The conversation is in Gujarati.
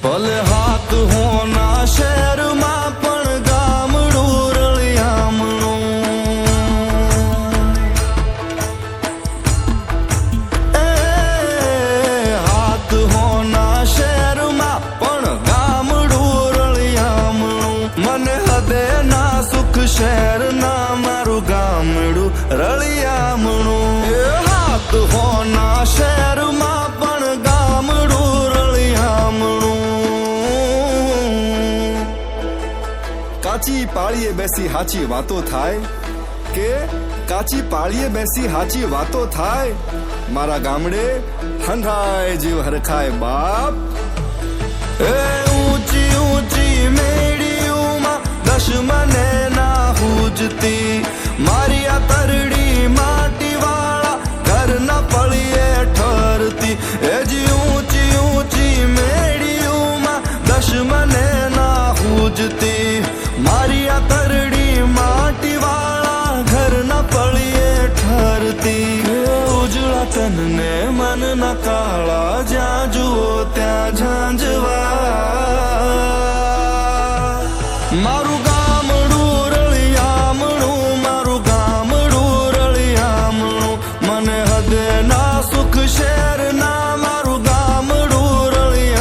ભલે હાથ હોના શહેરમાં પણ ગામડું રળિયામણું. એ હાથ હોના શહેરમાં પણ ગામડું રળિયામણું. મને હદે ના સુખ શહેરના મારું ગામડું રળિયામણું. એ હાથ હોના શહેરમાં પણ ગામડું રળિયામણું. કાચી પાળીએ બેસી હાચી વાતો થાય કે કાચી પાળીએ બેસી હાચી વાતો થાય. મારા ગામડે હંધાય જીવ હરખાય બાપ. એ ઊંચી ઊંચી મેડીઓમાં દશમને ના હુજતી મારી આ તરડી માટી વાળા ઘરના પળીએ ઠરતી. એ જી ઊંચી ઊંચી મેડીઓમાં દશમને ના હુજતી